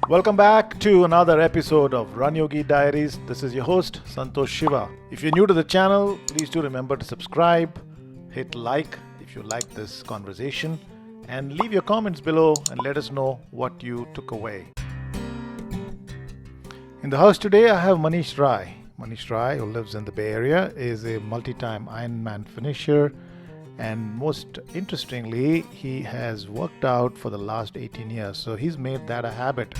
Welcome back to another episode of Run Yogi Diaries. This is your host, Santosh Shiva. If you're new to the channel, please do remember to subscribe, hit like if you like this conversation, and leave your comments below and let us know what you took away. In the house today, I have Maneesh Rai. Maneesh Rai, who lives in the Bay Area, is a multi-time Ironman finisher, and most interestingly, he has worked out for the last 18 years. So he's made that a habit.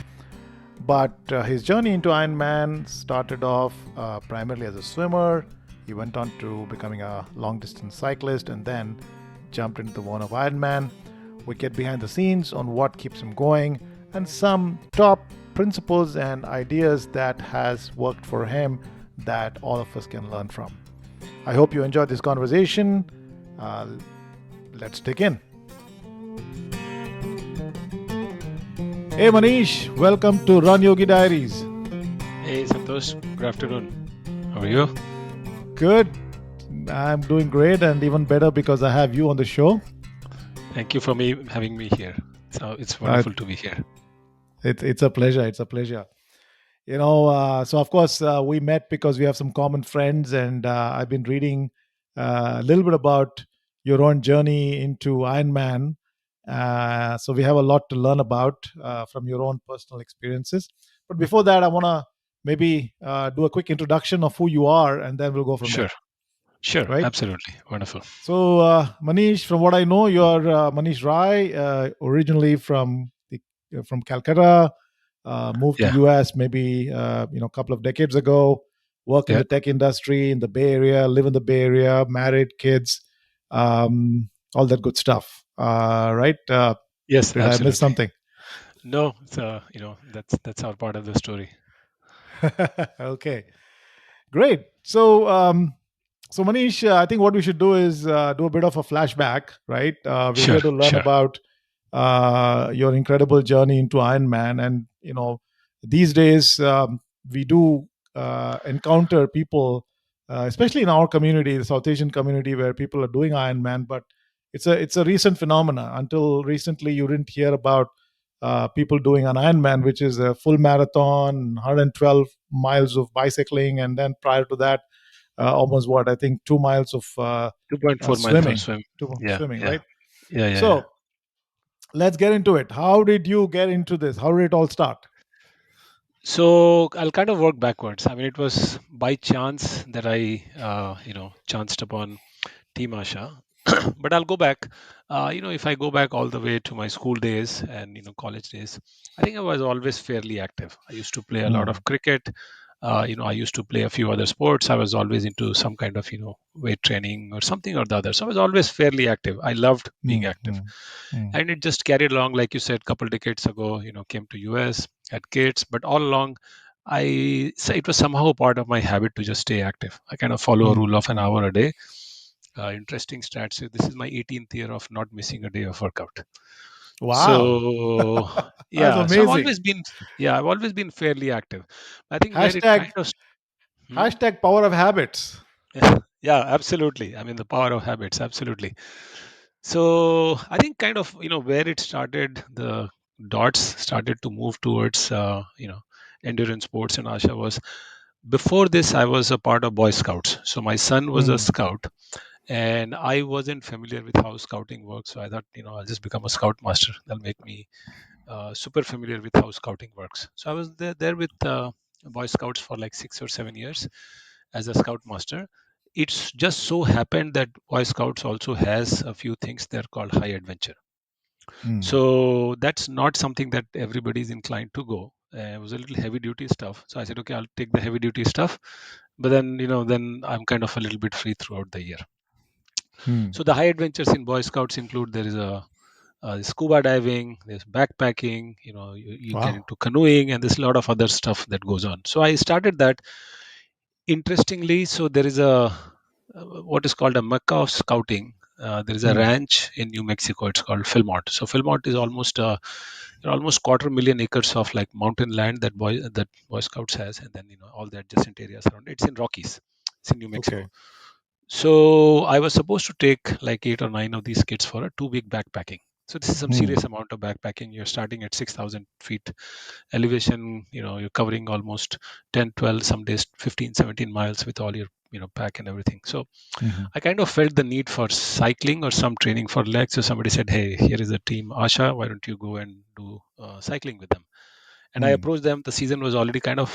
But his journey into Ironman started off primarily as a swimmer. He went on to becoming a long distance cyclist and then jumped into the world of Ironman. We get behind the scenes on what keeps him going and some top principles and ideas that has worked for him that all of us can learn from. I hope you enjoyed this conversation. Let's dig in. Hey Manish, welcome to Run Yogi Diaries. Hey Santosh, good afternoon. How are you? Good. I'm doing great and even better because I have you on the show. Thank you for having me here. So it's wonderful to be here. It's a pleasure. It's a pleasure. So of course we met because we have some common friends, and I've been reading a little bit about your own journey into Ironman. So we have a lot to learn about from your own personal experiences. But before that, I want to maybe do a quick introduction of who you are, and then we'll go from there. Sure, Right? absolutely. Wonderful. So, Manish, from what I know, you're Manish Rai, originally from Calcutta, moved to Yeah. US maybe a couple of decades ago. Work in Yeah. the tech industry in the Bay Area, live in the Bay Area, married, kids, all that good stuff. Right? Yes, Did I miss absolutely. something? No, it's that's our part of the story. Okay, great. So Manish, I think what we should do is do a bit of a flashback, right? We're Sure, here to learn sure. about your incredible journey into Ironman, and these days we do encounter people, especially in our community, the South Asian community, where people are doing Ironman, but it's a recent phenomena. Until recently, you didn't hear about people doing an Ironman, which is a full marathon, 112 miles of bicycling, and then prior to that almost what I think 2 miles of 2.4 miles of swimming, swim. Yeah, swimming, yeah. right? Yeah. So let's get into it. How did you get into this? How did it all start? So I'll kind of work backwards. I mean, it was by chance that I, chanced upon Team Asha. But I'll go back. If I go back all the way to my school days and college days, I think I was always fairly active. I used to play a lot Hmm. of cricket. I used to play a few other sports. I was always into some kind of weight training or something or the other. So I was always fairly active. I loved being Hmm. active, Hmm. Hmm. and it just carried along, like you said, a couple decades ago. Came to US, had kids, but all along I say it was somehow part of my habit to just stay active. I kind of follow a Hmm. rule of an Hmm. hour a day. Interesting stats. So this is my 18th year of not missing a day of workout. Wow. So That's yeah, so amazing. I've always been fairly active. I think where it Hashtag kind of hmm? hashtag power of habits. Yeah, absolutely. I mean the power of habits, absolutely. So I think kind of where it started, the dots started to move towards endurance sports, and Asha was before this I was a part of Boy Scouts. So my son was a Hmm. scout, and I wasn't familiar with how scouting works. So I thought, I'll just become a scout master. That'll make me super familiar with how scouting works. So I was there with Boy Scouts for like 6 or 7 years as a scout master. It's just so happened that Boy Scouts also has a few things they're called high adventure. Hmm. So that's not something that everybody is inclined to go. It was a little heavy duty stuff. So I said, okay, I'll take the heavy duty stuff. But then, then I'm kind of a little bit free throughout the year. Hmm. So the high adventures in Boy Scouts include there is a scuba diving, there's backpacking, you get Wow. into canoeing, and there's a lot of other stuff that goes on. So I started that. Interestingly, so there is what is called a mecca of scouting. There is a Hmm. ranch in New Mexico. It's called Philmont. So Philmont is almost 250,000 acres of like mountain land that Boy Scouts has, and then all the adjacent areas around. It's in Rockies. It's in New Mexico. Okay. So I was supposed to take like 8 or 9 of these kids for a 2 week backpacking. So this is some Hmm. serious amount of backpacking. You're starting at 6,000 feet elevation. You're covering almost 10, 12, some days 15, 17 miles with all your pack and everything. So Hmm. I kind of felt the need for cycling or some training for legs. So somebody said, "Hey, here is a team, Asha. Why don't you go and do cycling with them?" And I Hmm. approached them. The season was already kind of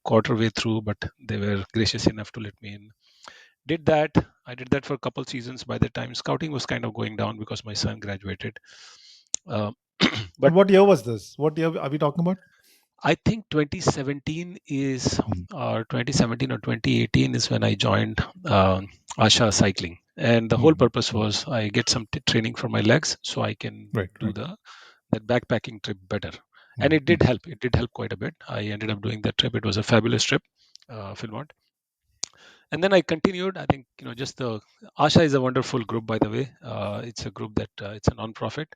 quarter way through, but they were gracious enough to let me in. Did that. I did that for a couple seasons. By the time scouting was kind of going down because my son graduated. Uh, but And what year was this? What year are we talking about? I think 2017 is, Hmm. or 2017 or 2018 is when I joined Asha Cycling. And the whole Hmm. purpose was I get some training for my legs so I can Right, do right. that backpacking trip better. And Hmm. it did help. It did help quite a bit. I ended up doing that trip. It was a fabulous trip, Philmont. And then I continued. I think just the Asha is a wonderful group, by the way. It's a group that it's a non-profit.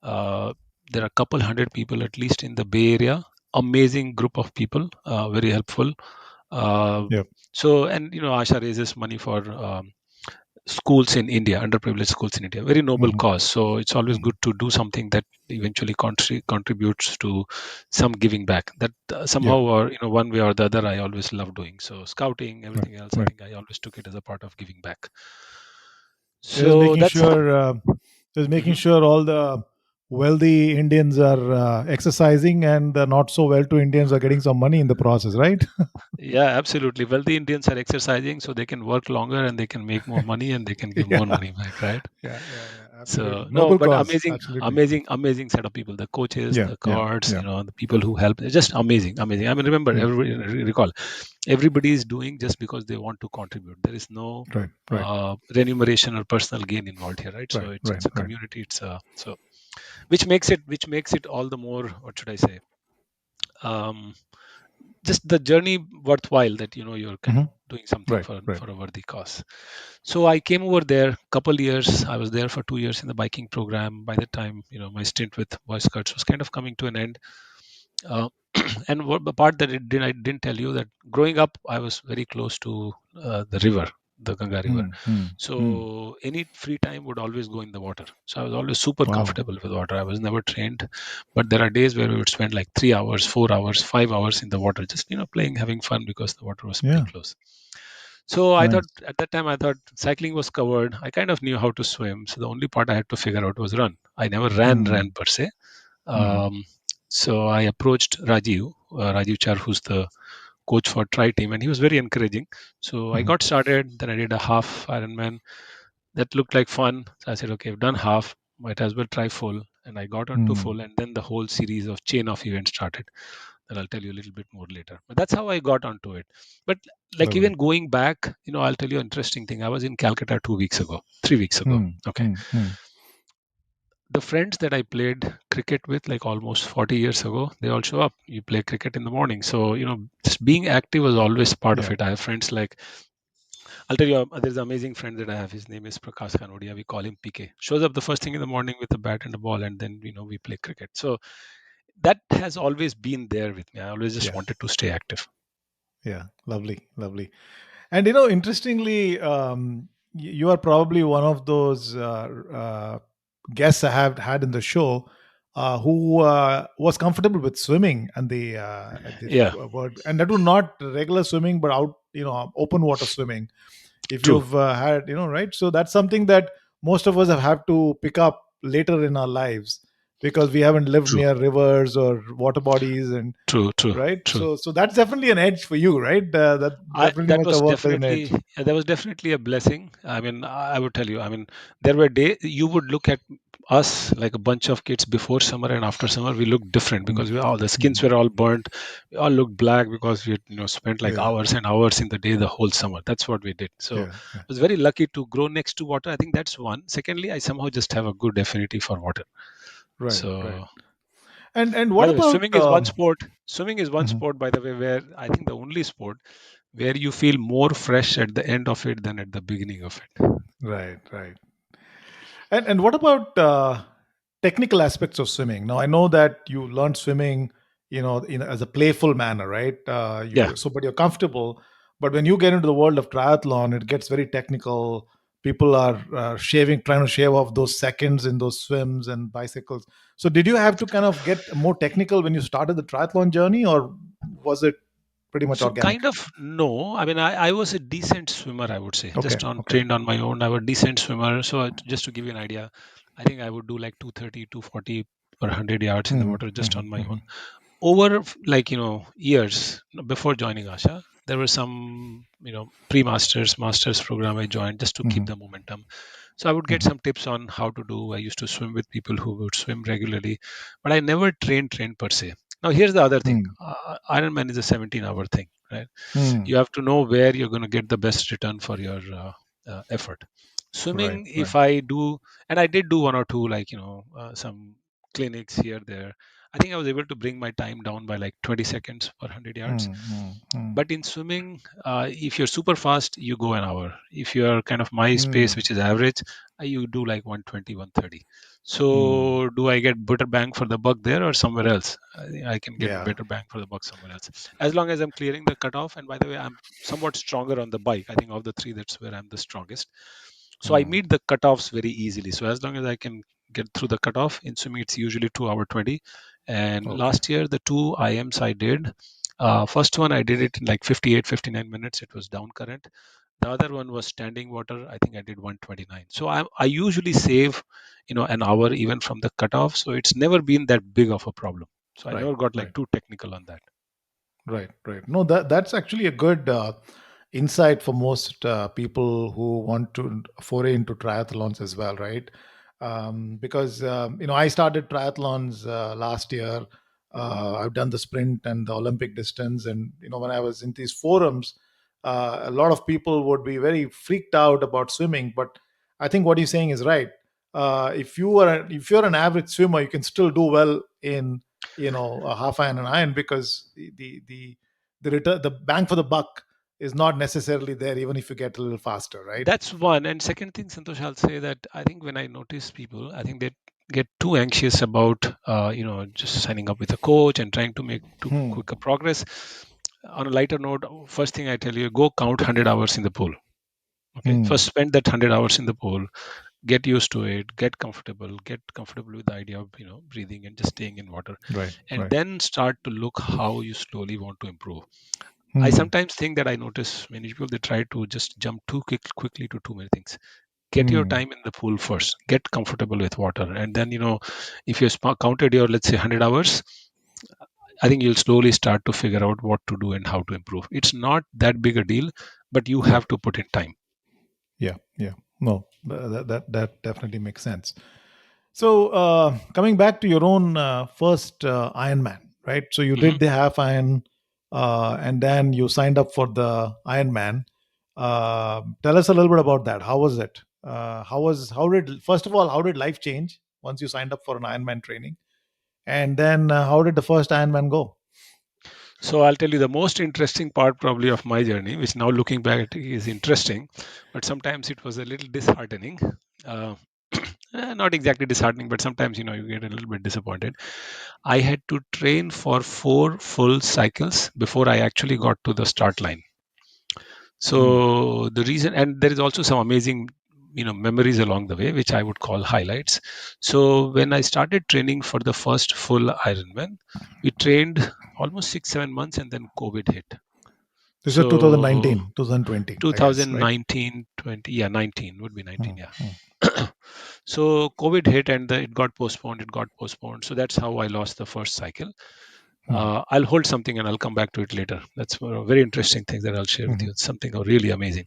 Uh, there are a couple hundred people at least in the Bay Area. Amazing group of people, very helpful. Uh, Yep. so, and Asha raises money for schools in India, underprivileged schools in India. Very noble Hmm. cause. So it's always Hmm. good to do something that eventually contributes to some giving back. That Yep. somehow, or one way or the other, I always love doing. So scouting, Right, everything else, I right. think I always took it as a part of giving back. It is So making that's. sure. It is making Mhm. sure all the wealthy Indians are exercising, and the not so well-to Indians are getting some money in the process, right? Yeah, absolutely. Wealthy Indians are exercising so they can work longer and they can make more money and they can give more Yeah, money back, right? yeah. So Absolutely, no, noble but cause. amazing, Absolutely. amazing, amazing set of people. The coaches, Yeah, the yeah, guards, yeah. the people who help. It's just amazing, amazing. I mean, remember, Hmm. recall, everybody is doing just because they want to contribute. There is no Right, right, remuneration or personal gain involved here, right? So right, it's right, it's a right. community. It's so which makes it all the more, what should I say? Um, just the journey worthwhile, that you're kind Hmm. of doing something Right, for right. for a worthy cause. So I came over there couple years. I was there for 2 years in the biking program. By the time my stint with Boy Scouts was kind of coming to an end. uh, and what the part that I didn't tell you, that growing up I was very close to the river, the Ganga river. Hmm. Hmm. Hmm. So any free time would always go in the water. So I was always super Wow. comfortable with water. I was never trained, but there are days where we would spend like 3 hours, 4 hours, 5 hours in the water, just playing, having fun, because the water was pretty Yeah. close. So I thought, Nice. at that time, I thought cycling was covered. I kind of knew how to swim. So the only part I had to figure out was run. I never ran Hmm. per se. Hmm. Um, so I approached Rajiv Char, who's the coach for Tri Team, and he was very encouraging. So I Hmm. got started. Then I did a half Ironman. That looked like fun. So I said, okay, I've done half. Might as well try full. And I got on to Hmm. full, and then the whole series of chain of events started. And I'll tell you a little bit more later. But that's how I got onto it. But like, even Lovely. going back, I'll tell you an interesting thing. I was in Calcutta 2 weeks ago, 3 weeks ago. Hmm. Okay. Hmm. Hmm. The friends that I played cricket with, like almost 40 years ago, they all show up. You play cricket in the morning. So, just being active was always part of Yeah. it. I have friends like, I'll tell you, there's an amazing friend that I have. His name is Prakash Kanodia. We call him PK. Shows up the first thing in the morning with a bat and a ball, and then, we play cricket. So that has always been there with me. I always just Yeah. wanted to stay active. Yeah. Lovely. Lovely. And interestingly, you are probably one of those guests I have had in the show who was comfortable with swimming and the Yeah, word, and that was not regular swimming, but out, open water swimming. If true, you've had, right? So that's something that most of us have had to pick up later in our lives because we haven't lived true, near rivers or water bodies, and true, true, right. true. So that's definitely an edge for you, right? That I definitely that must was have worked as an definitely edge. yeah, that was definitely a blessing. I mean, I would tell you. I mean, there were days you would look at us like a bunch of kids before summer and after summer. We looked different Mm, because the skins mm. were all burnt. We all looked black because we had, spent like Yeah, hours and hours in the day the whole summer. That's what we did. So yeah, I yeah. was very lucky to grow next to water. I think that's one. Secondly, I somehow just have a good affinity for water. Right, right. So, And by what the way, about? swimming is one sport. Swimming is one Mhm. sport, by the way, where I think the only sport where you feel more fresh at the end of it than at the beginning of it. Right, right. And what about technical aspects of swimming? Now I know that you learned swimming, as a playful manner, right? Yeah, But you're comfortable. But when you get into the world of triathlon, it gets very technical. people are trying to shave off those seconds in those swims and bicycles. So did you have to kind of get more technical when you started the triathlon journey, or was it pretty much So organic? kind of no. I mean, I was a decent swimmer, I would say. Okay, Just on okay. trained on my own, I was a decent swimmer. So just to give you an idea, I think I would do like 230, 240 per 100 yards in the Hmm, water just hmm, on my hmm, own. Over like years before joining Asha, there were some pre-masters, masters program I joined just to hmm, keep the momentum. So I would get hmm, some tips on how to do. I used to swim with people who would swim regularly, but I never trained per se. Now here's the other thing. hmm, Ironman is a 17-hour thing, right? hmm. You have to know where you're going to get the best return for your effort. Right, Swimming, right. if I do, and I did do one or two, like some clinics here there, I think I was able to bring my time down by like 20 seconds per 100 yards. Hmm, hmm, hmm, But in swimming, if you're super fast, you go an hour. If you're kind of my hmm, space, which is average, you do like 120, 130. hmm. So do I get better bang for the buck there or somewhere else? I think I can get Yeah. better bang for the buck somewhere else. As long as I'm clearing the cutoff. And by the way, I'm somewhat stronger on the bike. I think of the three, that's where I'm the strongest. So I Hmm. meet the cutoffs very easily. So as long as I can get through the cutoff, in swimming, it's usually 2 hour 20. And Okay. last year, the two IMs I did, first one I did it in like 58, 59 minutes. It was down current. The other one was standing water. I think I did 129. So I usually save, an hour even from the cutoff. So it's never been that big of a problem. So I Right, never got like right. too technical on that. Right, right. No, that's actually a good insight for most people who want to foray into triathlons as well, right? Because I started triathlons last year. I've done the sprint and the Olympic distance, and when I was in these forums, a lot of people would be very freaked out about swimming. But I think what you're saying is right. If you're an average swimmer, you can still do well in a half iron and iron, because the return, the bang for the buck is not necessarily there, even if you get a little faster, right? That's one. And second thing, Santosh, I'll say that I think when I notice people, I think they get too anxious about, just signing up with a coach and trying to make too Hmm. quick a progress. On a lighter note, first thing I tell you, go count 100 hours in the pool. Okay. Hmm. First, spend that 100 hours in the pool, get used to it, get comfortable with the idea of, breathing and just staying in water. Right, And right. then start to look how you slowly want to improve. I Hmm. sometimes think that I notice many people, they try to just jump quickly to too many things. Get your Hmm. time in the pool first, get comfortable with water, and then if you counted your, let's say, 100 hours, I think you'll slowly start to figure out what to do and how to improve. It's not that big a deal, but you Yeah, have to put in time. yeah, yeah. No, that definitely makes sense. So, coming back to your own first Ironman, right? So you Mhm. did the half Iron, and then you signed up for the Ironman. Tell us a little bit about that. How was it? How did, first of all, how did life change once you signed up for an Ironman training? And then how did the first Ironman go? So I'll tell you the most interesting part probably of my journey, which now looking back is interesting, but sometimes it was a little disheartening. Uh, Not exactly disheartening, but sometimes you get a little bit disappointed. I had to train for 4 full cycles before I actually got to the start line. Hmm. So the reason, and there is also some amazing, memories along the way, which I would call highlights. So when I started training for the first full Ironman, we trained almost 6, 7 months, and then COVID hit. This is So 2019, 2020, I guess, right? 2019, 20, yeah, 19 would be 19, Hmm, yeah. hmm, So COVID hit and it got postponed. It got postponed. So that's how I lost the first cycle. hmm, I'll hold something and I'll come back to it later. That's a very interesting thing that I'll share with hmm, you. It's something really amazing.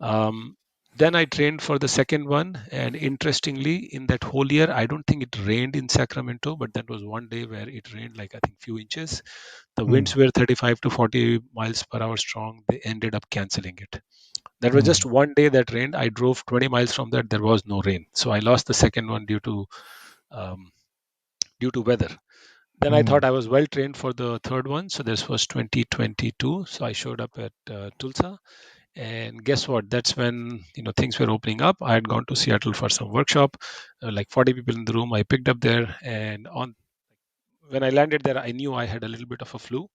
Um, then I trained for the second one, and interestingly, in that whole year, I don't think it rained in Sacramento, but that was one day where it rained like I think few inches. The hmm, winds were 35 to 40 miles per hour strong. They ended up canceling it. That was just hmm, one day that rained. I drove 20 miles from that. There was no rain, so I lost the second one um, due to weather. Then I thought hmm, I was well trained for the third one. So this was 2022. So I showed up at Tulsa, and guess what? That's when things were opening up. I had gone to Seattle for some workshop, like 40 people in the room. I picked up there, and on when I landed there, I knew I had a little bit of a flu.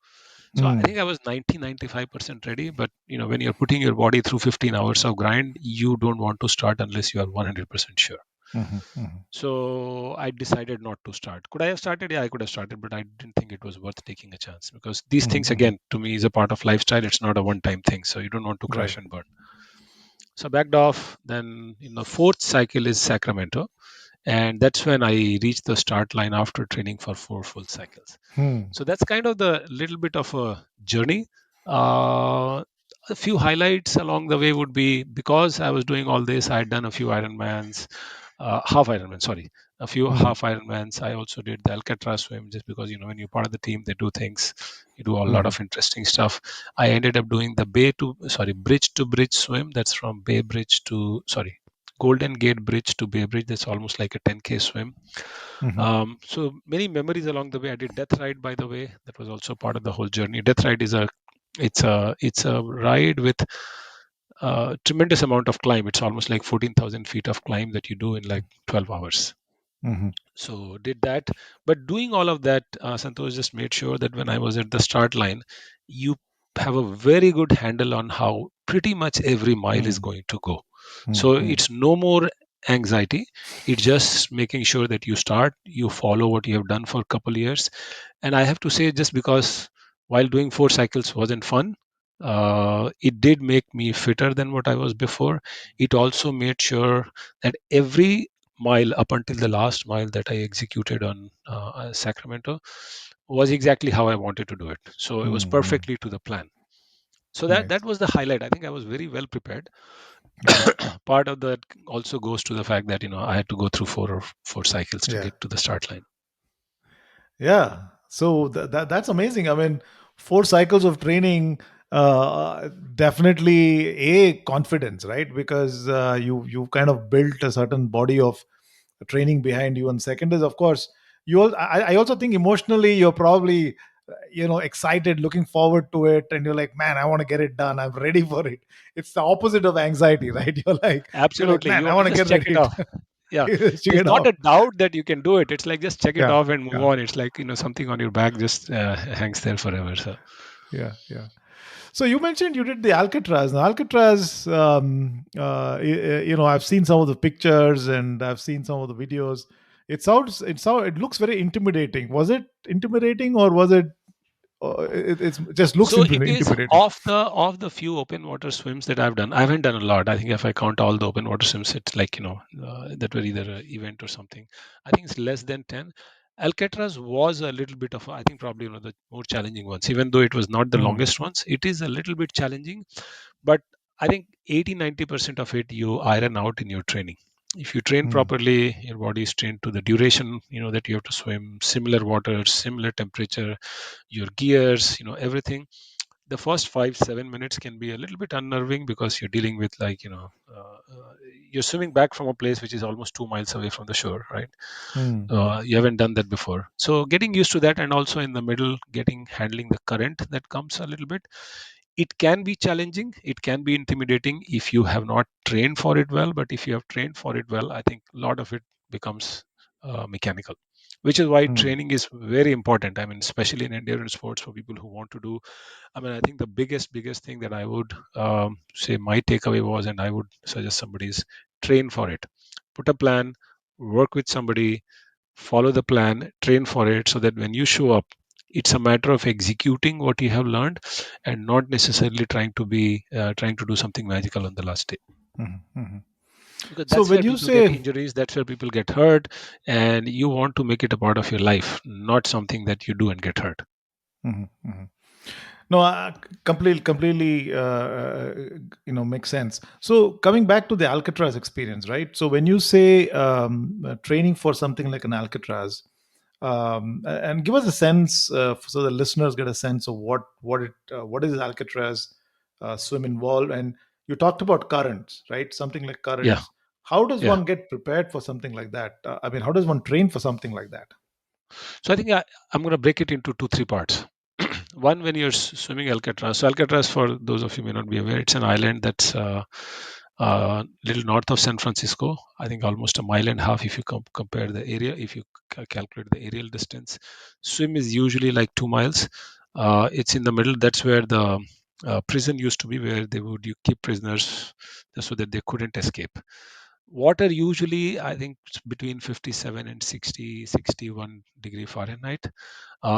So I Mm. think I was 95% ready. But when you're putting your body through 15 hours of grind, you don't want to start unless you are 100% sure. Mhm, mhm, So I decided not to start. Could I have started? Yeah, I could have started, but I didn't think it was worth taking a chance, because these mhm, things, mhm. again, to me, is a part of lifestyle. It's not a one-time thing, so you don't want to Right. crash and burn. So I backed off. Then the fourth cycle is Sacramento, and that's when I reached the start line after training for 4 full cycles. Hmm. So that's kind of the little bit of a journey. Uh, a few highlights along the way would be, because I was doing all this, I had done a few Ironmans, half Ironman, sorry, a few Mhm, half Ironmans. I also did the Alcatraz swim, just because when you're part of the team, they do things. You do a lot mhm, of interesting stuff. I ended up doing the bridge to bridge swim. That's from Bay Bridge to, sorry, Golden Gate Bridge to Bay Bridge. That's almost like a 10K swim. mhm, So many memories along the way. I did Death Ride, by the way. That was also part of the whole journey. Death Ride is a ride with a tremendous amount of climb. It's almost like 14,000 feet of climb that you do in like 12 hours. mhm, So did that. But doing all of that, Santosh just made sure that when I was at the start line, you have a very good handle on how pretty much every mile is mhm, going to go. mhm, So mhm, it's no more anxiety. It's just making sure that you start, you follow what you have done for a couple years. And I have to say, just because while doing 4 cycles wasn't fun, it did make me fitter than what I was before. It also made sure that every mile up until the last mile that I executed on Sacramento was exactly how I wanted to do it. So it was mhm. perfectly to the plan. So that Nice. that was the highlight. I think I was very well prepared. Right. Part of that also goes to the fact that I had to go through four cycles to Yeah. get to the start line. Yeah. So that's amazing. I mean, 4 cycles of training, definitely a confidence, right? Because you kind of built a certain body of training behind you. And second is, of course, I also think emotionally you're probably excited, looking forward to it, and you're like, man, I want to get it done. I'm ready for it. It's the opposite of anxiety, right? You're like, Absolutely, man, you I want want to to just get check it ready. off. Yeah, Check there's it not off. a doubt that you can do it. It's like, just check it Yeah. off and move Yeah. on. It's like something on your back just hangs there forever. So Yeah. Yeah. So you mentioned you did the Alcatraz. Now, Alcatraz, I've seen some of the pictures and I've seen some of the videos. It looks very intimidating. Was it intimidating, or was it? It just looks So it is, intimidating. of the few open water swims that I've done. I haven't done a lot. I think if I count all the open water swims, it's like that were either an event or something. I think it's less than 10. Alcatraz was a little bit of, I think, probably one of the more challenging ones. Even though it was not the Hmm. longest ones, it is a little bit challenging. But I think 80-90% of it you iron out in your training. If you train Hmm. properly, your body is trained to the duration that you have to swim, similar water, similar temperature, your gears, everything. The first 5-7 minutes can be a little bit unnerving, because you're dealing with, like, you're swimming back from a place which is almost 2 miles away from the shore, right? Hmm. Hmm. You haven't done that before, so getting used to that, and also in the middle, handling the current that comes a little bit. It can be challenging, it can be intimidating if you have not trained for it well. But if you have trained for it well, I think a lot of it becomes mechanical, which is why Hmm. training is very important. I mean, especially in endurance sports, for people who want to do. I mean, I think the biggest thing that I would say my takeaway was, and I would suggest somebody, is train for it. Put a plan, work with somebody, follow the plan, train for it, so that when you show up, it's a matter of executing what you have learned, and not necessarily trying to do something magical on the last day. Hmm. Hmm. Because So that's when where you people get say, injuries, that's where people get hurt, and you want to make it a part of your life, not something that you do and get hurt. Mhm, mhm. No, completely, makes sense. So coming back to the Alcatraz experience, right? So when you say training for something like an Alcatraz, and give us a sense, so the listeners get a sense of what is Alcatraz swim involved, and you talked about currents, right? Something like Yeah, currents. How does yeah. one get prepared for something like that? I mean, how does one train for something like that? So I think I'm going to break it into two, three parts. One, when you're swimming Alcatraz. So Alcatraz, for those of you who may not be aware, it's an island that's little north of San Francisco. I think almost a mile and a half if you compare the area. If you calculate the aerial distance, swim is usually like 2 miles. It's in the middle. That's where the prison used to be, where they would you keep prisoners so that they couldn't escape. Water usually, I think, it's between 57 and 60, 61 degree Fahrenheit.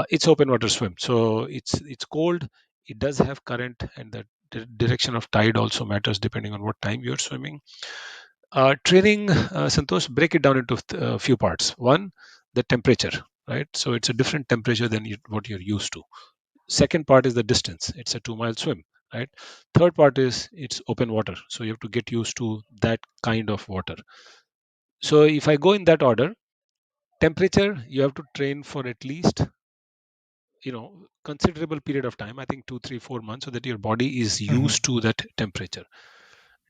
It's open water swim, so it's cold. It does have current, and the direction of tide also matters depending on what time you're swimming. Training, Santosh, break it down into a few parts. One, the temperature, right? So it's a different temperature than what you're used to. Second part is the distance. It's a 2 mile swim, right? Third part is it's open water, so you have to get used to that kind of water. So if I go in that order, temperature, you have to train for at least considerable period of time. I think 2 3 4 months, so that your body is Hmm. used to that temperature.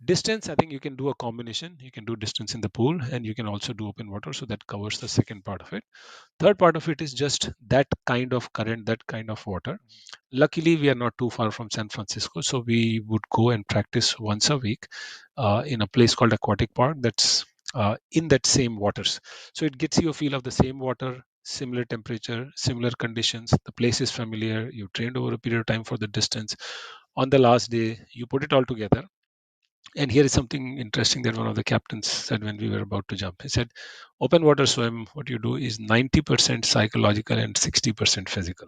Distance, I think you can do a combination. You can do distance in the pool, and you can also do open water, so that covers the second part of it. Third part of it is just that kind of current, that kind of water. Luckily, we are not too far from San Francisco, so we would go and practice once a week in a place called Aquatic Park that's in that same waters. So it gets you a feel of the same water, similar temperature, similar conditions. The place is familiar. You trained over a period of time for the distance. On the last day, you put it all together. And here is something interesting that one of the captains said when we were about to jump. He said, open water swim, what you do is 90% psychological and 60% physical.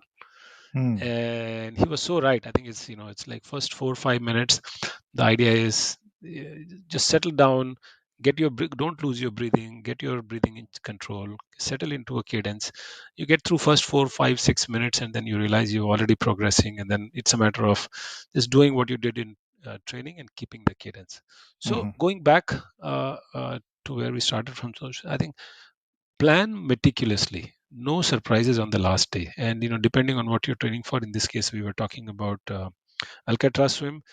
Hmm. And he was so right. I think it's like first 4 or 5 minutes. The idea is just settle down, don't lose your breathing, get your breathing in control, settle into a cadence. You get through first 4 5 6 minutes, and then you realize you're already progressing, and then it's a matter of just doing what you did in training and keeping the cadence. So Hmm. going back to where we started from, so I think plan meticulously, no surprises on the last day. And depending on what you're training for, in this case we were talking about Alcatraz swim.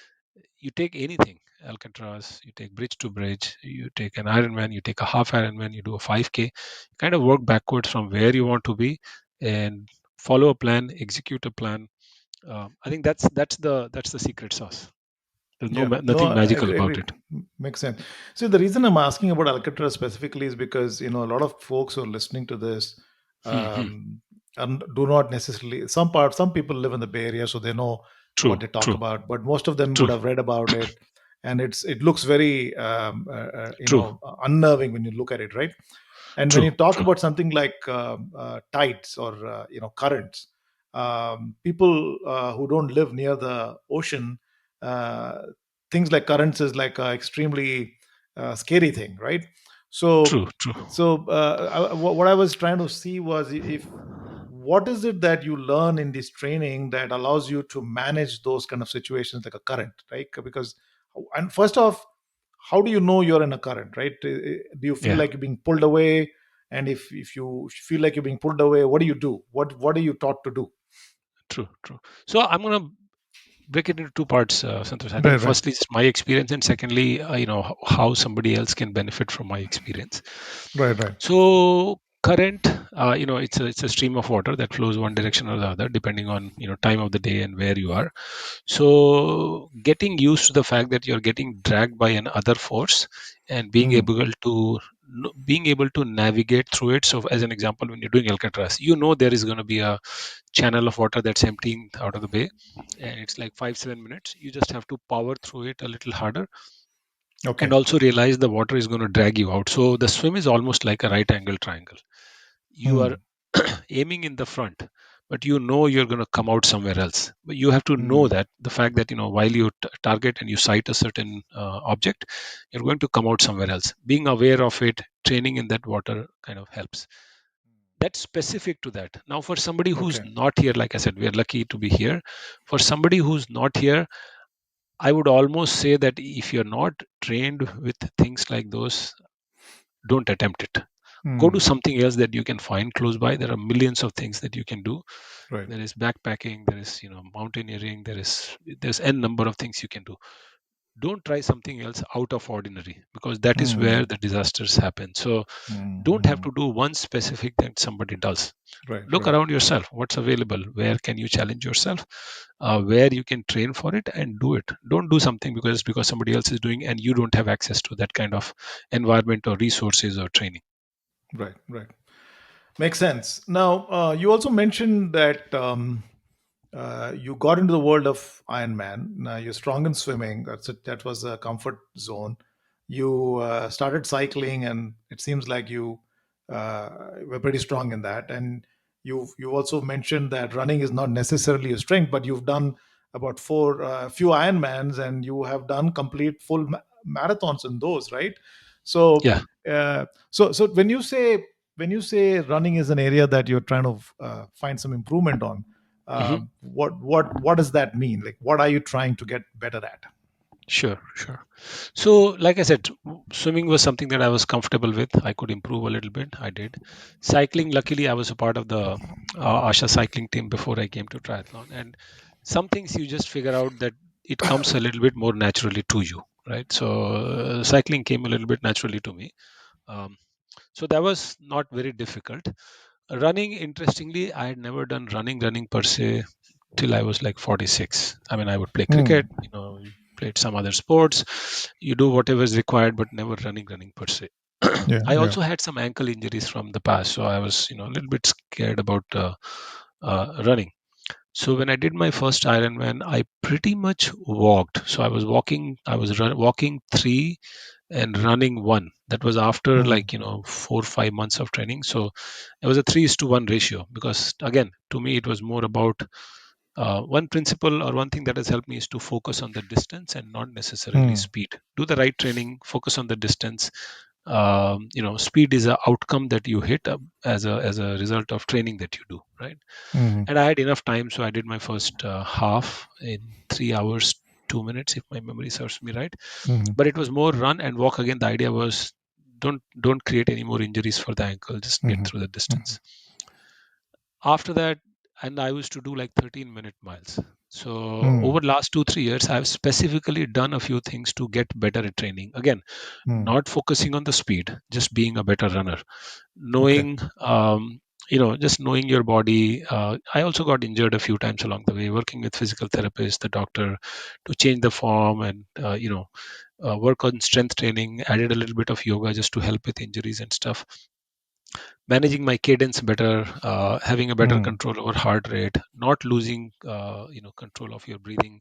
You take anything, Alcatraz, you take bridge to bridge, you take an Ironman, you take a half Ironman, you do a 5K, kind of work backwards from where you want to be, and follow a plan, execute a plan. I think that's the secret sauce. There's Yeah, no, nothing magical about agreed. it. Makes sense. See, the reason I'm asking about Alcatraz specifically is because a lot of folks who are listening to this Hmm. um, and do not necessarily. Some people live in the Bay Area, so they know what True, they talk true, about. But most of them would true, have read about it, and it looks very true, unnerving when you look at it, right? And when true, you talk true, about something like tides or currents, people who don't live near the ocean, uh, things like currents is like a extremely scary thing, right? So, true, true. what I was trying to see was if what is it that you learn in this training that allows you to manage those kind of situations like a current, right? Because, and first off, how do you know you're in a current, right? Do you feel Yeah, like you're being pulled away? And if you feel like you're being pulled away, what do you do? What are you taught to do? true, true. So I'm gonna break it into two parts, Santosh. I think Right, right, firstly it's my experience, and secondly, how somebody else can benefit from my experience. right, right. So current, it's a stream of water that flows one direction or the other, depending on time of the day and where you are. So getting used to the fact that you're getting dragged by another force, and Mm, being able to navigate through it. So as an example, when you're doing Alcatraz, there is going to be a channel of water that's emptying out of the bay, and it's like 5 7 minutes. You just have to power through it a little harder, and okay. also realize the water is going to drag you out. So the swim is almost like a right angle triangle. You are Mm, aiming in the front, but you're going to come out somewhere else. But you have to know mm, that the fact that while you target and you sight a certain object, you're going to come out somewhere else. Being aware of it, training in that water kind of helps. That's specific to that. Now for somebody who's okay. not here, like I said, we are lucky to be here. For somebody who's not here, I would almost say that if you're not trained with things like those, don't attempt it. Go do Mm, something else that you can find close by. There are millions of things that you can do. right. There is backpacking, there is mountaineering, there's n number of things you can do. Don't try something else out of ordinary, because that is where Mm, the disasters happen. So mm, don't have mm, to do one specific that somebody does. right, Look right, around yourself, what's available, where can you challenge yourself, where you can train for it, and do it. Don't do something because somebody else is doing and you don't have access to that kind of environment or resources or training. right, right. Makes sense. Now, you also mentioned that you got into the world of Ironman. You're strong in swimming. That was a comfort zone. You started cycling, and it seems like you were pretty strong in that. And you also mentioned that running is not necessarily a strength, but you've done about four few Ironmans, and you have done complete full marathons in those, right? So, Yeah. so when you say running is an area that you're trying to find some improvement on, Hmm. what does that mean? Like, what are you trying to get better at? Sure, sure. So, like I said, swimming was something that I was comfortable with. I could improve a little bit. I did. Cycling, luckily, I was a part of the Asha cycling team before I came to triathlon. And some things you just figure out that it comes a little bit more naturally to you, right? So, cycling came a little bit naturally to me. Um, so that was not very difficult. Running, interestingly, I had never done running per se till I was like 46. I mean, I would play cricket, Hmm. you played some other sports, you do whatever is required, but never running per se. Yeah, I yeah. also had some ankle injuries from the past, so I was, a little bit scared about running. So when I did my first Ironman, I pretty much walked. So I was walking, walking three and running one. That was after Hmm. like 4 or 5 months of training. So it was a 3:1 ratio, because again, to me it was more about one principle or one thing that has helped me is to focus on the distance and not necessarily Hmm. speed. Do the right training, focus on the distance. Speed is a outcome that you hit as a result of training that you do, right? Hmm. And I had enough time, so I did my first half in 3 hours 2 minutes, if my memory serves me right. Hmm. But it was more run and walk. Again, the idea was don't create any more injuries for the ankle, just get Hmm. through the Hmm. distance. After that, and I used to do like 13-minute miles. So Hmm. over the last 2 3 years, I've specifically done a few things to get better at training. Again, Hmm. not focusing on the speed, just being a better runner, Okay. knowing just knowing your body. I also got injured a few times along the way, working with physical therapists, the doctor, to change the form, and work on strength training. Added a little bit of yoga just to help with injuries and stuff. Managing my cadence better, having a better Hmm. control over heart rate, not losing control of your breathing.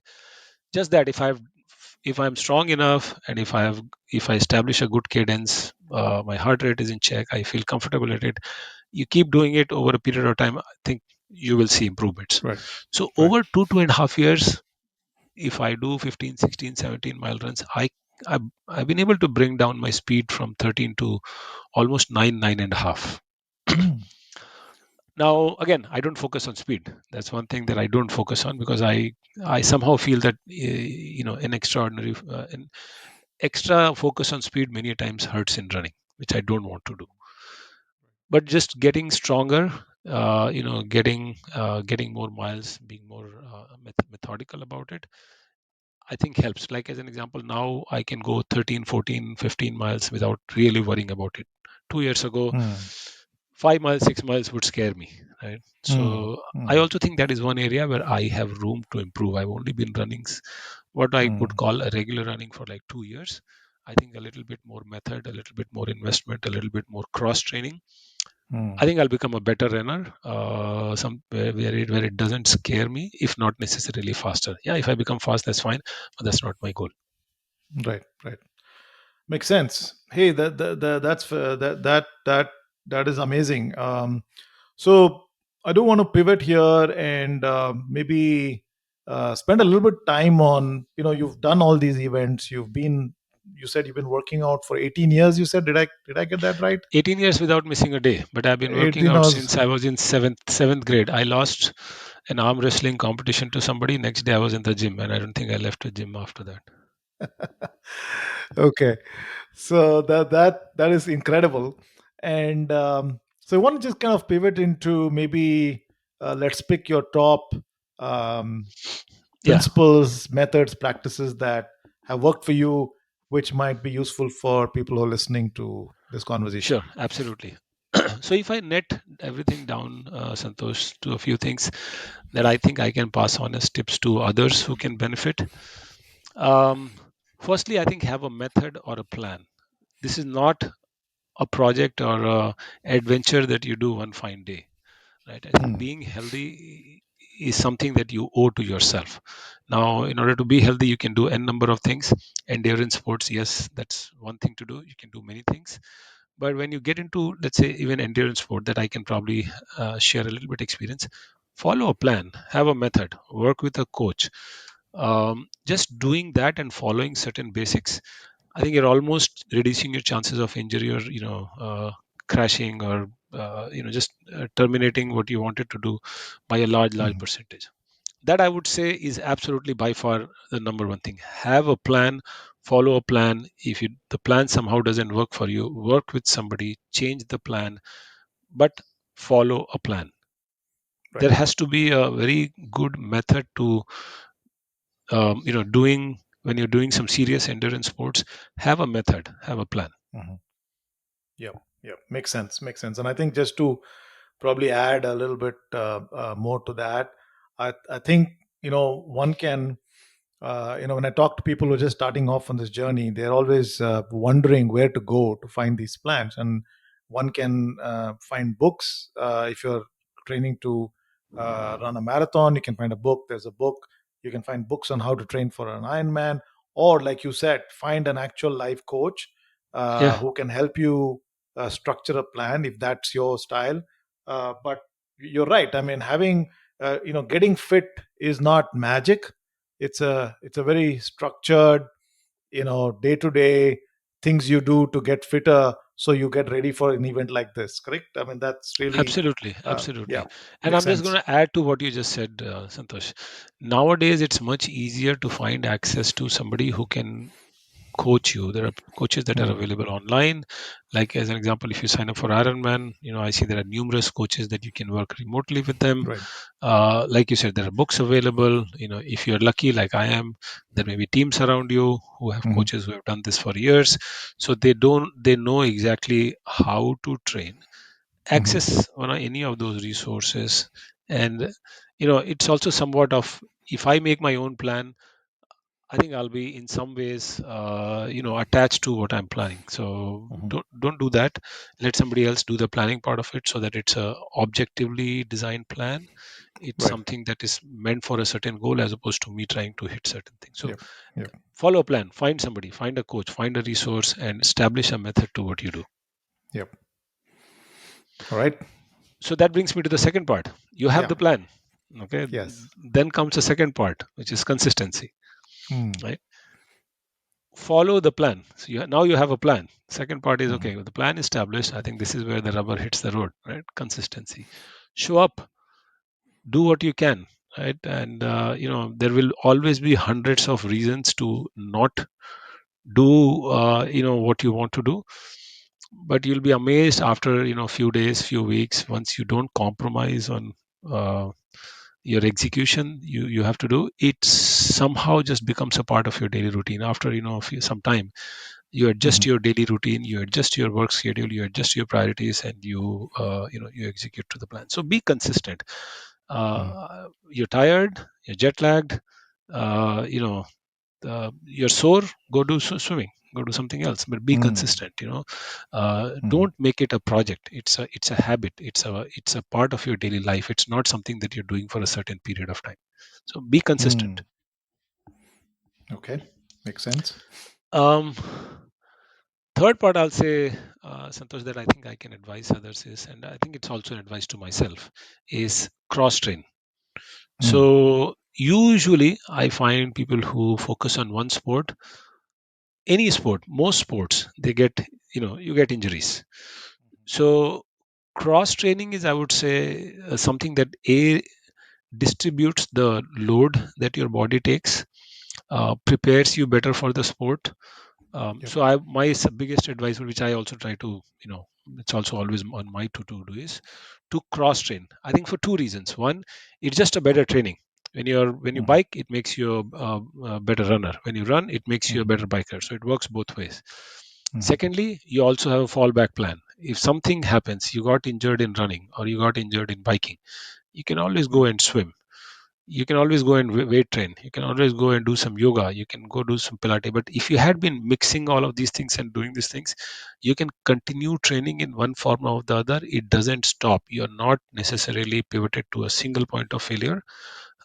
Just that if I'm strong enough, and if I establish a good cadence, my heart rate is in check, I feel comfortable at it. You keep doing it over a period of time, I think you will see improvements. Right. So Right. over 2.5 years, if I do 15, 16, 17 mile runs, I've been able to bring down my speed from 13 to almost 9.5. Hmm. Now, again, I don't focus on speed. That's one thing that I don't focus on, because I somehow feel that an extra focus on speed many times hurts in running, which I don't want to do. But just getting stronger, getting more miles, being more methodical about it, I think helps. Like, as an example, now I can go 13, 14, 15 miles without really worrying about it. 2 years ago, Hmm. 5 miles, 6 miles would scare me, right? Hmm. So I Hmm. also think that is one area where I have room to improve. I've only been running what I would Hmm. call a regular running for like 2 years. I think a little bit more method, a little bit more investment, a little bit more cross training, Hmm. I think I'll become a better runner. Some where it doesn't scare me, if not necessarily faster. Yeah, if I become fast, that's fine, but that's not my goal. Right. Right. Makes sense. Hey, that's that is amazing. So I do want to pivot here and maybe spend a little bit time on, you've done all these events. You said you've been working out for 18 years. You said, did I get that right? 18 years without missing a day, but I've been working 18 out hours. since I was in seventh grade. I lost an arm wrestling competition to somebody. Next day, I was in the gym, and I don't think I left the gym after that. Okay. So that is incredible. And so I want to just kind of pivot into maybe let's pick your top um, Yeah, principles, methods, practices that have worked for you, which might be useful for people who are listening to this conversation. sure, absolutely. So if I net everything down, Santosh, to a few things that I think I can pass on as tips to others who can benefit. Um, Firstly, I think have a method or a plan. This is not a project or a adventure that you do one fine day, right? I think Hmm. being healthy is something that you owe to yourself. Now, in order to be healthy, you can do n number of things. Endurance sports, yes, that's one thing to do. You can do many things. But when you get into, let's say, even endurance sport, that I can probably share a little bit experience, follow a plan, have a method, work with a coach. Just doing that and following certain basics, I think you're almost reducing your chances of injury, or crashing, or just terminating what you wanted to do by a large Mhm. percentage. That, I would say, is absolutely by far the number one thing. Have a plan, follow a plan. If the plan somehow doesn't work for you, work with somebody, change the plan, but follow a plan. There Right. has to be a very good method to doing, when you're doing some serious endurance sports. Have a method, have a plan. Mhm. Yep. Yep. Makes sense. Makes sense. And I think just to probably add a little bit more to that, I think one can when I talk to people who are just starting off on this journey, they're always wondering where to go to find these plans. And one can find books. If you're training to run a marathon, you can find a book. There's a book. You can find books on how to train for an Ironman, or like you said, find an actual life coach Yeah, who can help you structure a plan if that's your style. But you're right. I mean, having getting fit is not magic. It's a very structured, day to day things you do to get fitter, so you get ready for an event like this. Correct? I mean, that's really absolutely, yeah, absolutely. And makes I'm just going sense. to add to what you just said, Santosh. Nowadays, it's much easier to find access to somebody who can coach you. There are coaches that are Hmm. available online. Like, as an example, if you sign up for Ironman, I see there are numerous coaches that you can work remotely with them. Right. Like you said, there are books available. If you're lucky, like I am, there may be teams around you who have Hmm. coaches who have done this for years. So they know exactly how to train. Hmm. Access on any of those resources. And it's also somewhat of, if I make my own plan, I think I'll be in some ways, attached to what I'm planning. So Hmm. don't do that. Let somebody else do the planning part of it, so that it's a objectively designed plan. It's Right. something that is meant for a certain goal, as opposed to me trying to hit certain things. So Yep. Yep. follow a plan, find somebody, find a coach, find a resource, and establish a method to what you do. Yep. All right. So that brings me to the second part. You have Yeah. the plan. Okay. Yes. Then comes the second part, which is consistency. Hmm. Right. Follow the plan. So now you have a plan. Second part is, Hmm. okay, with the plan established, I think this is where the rubber hits the road, right? Consistency. Show up, do what you can, right? And there will always be hundreds of reasons to not do what you want to do, but you'll be amazed after few days, few weeks, once you don't compromise on uh, your execution. You have to do it, somehow just becomes a part of your daily routine. After some time, you adjust Hmm. your daily routine, you adjust your work schedule, you adjust your priorities, and you execute to the plan. So be consistent. Hmm. You're tired, you're jet lagged, you're sore, go do swimming, go do something else, but be Hmm. consistent. Hmm. Don't make it a project. It's a habit. It's a part of your daily life. It's not something that you're doing for a certain period of time. So be Hmm. consistent. Okay. Makes sense. um Third part, I'll say, Santosh, that I think I can advise others is, and I think it's also an advice to myself, is cross train. Hmm. So usually I find people who focus on one sport, any sport, most sports, they get, you get injuries. So cross training is, I would say, something that distributes the load that your body takes, prepares you better for the sport. Yep. So my biggest advice, which I also try to, it's also always on my to do, is to cross train. I think for two reasons. One, it's just a better training. When you Hmm. bike, it makes you a better runner. When you run, it makes you a Hmm. better biker. So it works both ways. Hmm. Secondly, you also have a fallback plan. If something happens, you got injured in running or you got injured in biking, you can always go Right. and swim. You can always go and weight train. You can always go and do some yoga. You can go do some Pilates. But if you had been mixing all of these things and doing these things, you can continue training in one form or the other. It doesn't stop. You're not necessarily pivoted to a single point of failure.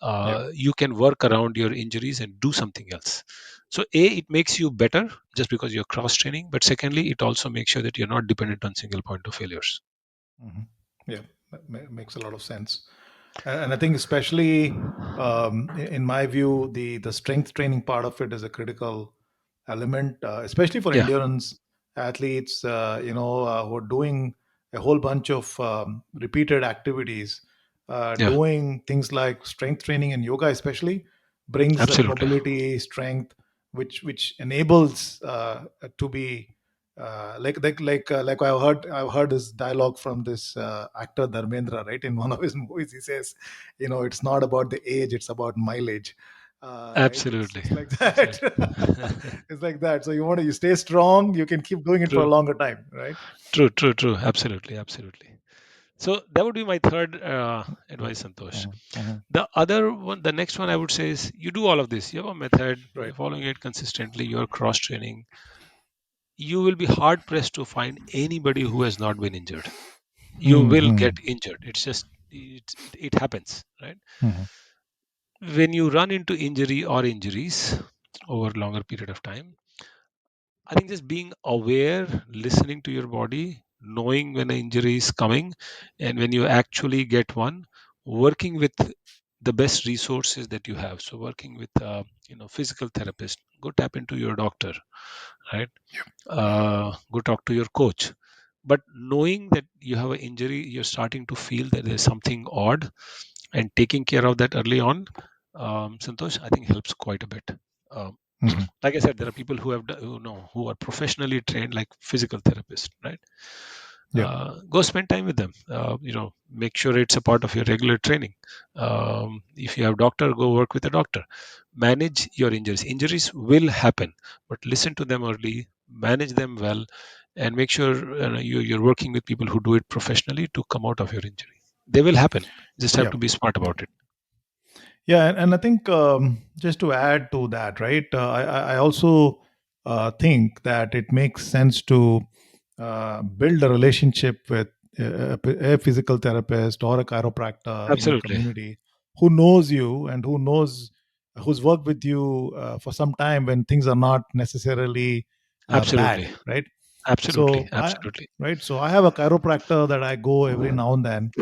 Yeah. You can work around your injuries and do something else. So, A, it makes you better just because you're cross training. But secondly, it also makes sure that you're not dependent on single point of failures. Hmm. Yeah, that makes a lot of sense. And I think especially in my view, the strength training part of it is a critical element, especially for Yeah, endurance athletes. Who are doing a whole bunch of repeated activities, yeah, doing things like strength training and yoga, especially brings that absolutely. mobility, strength, which enables to be like I've heard this dialogue from this actor Dharmendra, right? In one of his movies, he says, it's not about the age, it's about mileage. Right? It's Absolutely. it's like Absolutely. that. It's like that. So you stay strong, you can keep doing it for a True. longer time, right? True, true, true. Absolutely, absolutely. So that would be my third advice, Santosh. Mhm, mhm. The other one, the next one I would say is you do all of this. You have a method, Right. you're following it consistently, you're cross training. You will be hard pressed to find anybody who has not been injured. You will Mhm, get injured. It's just, it happens, right? mhm. When you run into injury or injuries over a longer period of time, I think just being aware, listening to your body, knowing when an injury is coming, and when you actually get one, working with the best resources that you have. So working with physical therapist, go tap into your doctor, right? Go talk to your coach. But knowing that you have an injury, you're starting to feel that there's something odd, and taking care of that early on, Santosh, I think helps quite a bit. Um, Mhm. like I said, there are people who have who know who are professionally trained, like physical therapists, right? Yeah. Go spend time with them. Make sure it's a part of your regular training. If you have doctor, go work with a doctor. Manage your injuries. Injuries will happen, but listen to them early, manage them well, and make sure you're working with people who do it professionally to come out of your injury. They will happen. Just have Yeah. to be smart Yeah. about it. Yeah, and I think just to add to that, right? I also think that it makes sense to build a relationship with a physical therapist or a chiropractor in your Absolutely, community who knows you and who's worked with you for some time when things are not necessarily absolutely, bad, right? absolutely, So absolutely. I have a chiropractor that I go every now and then.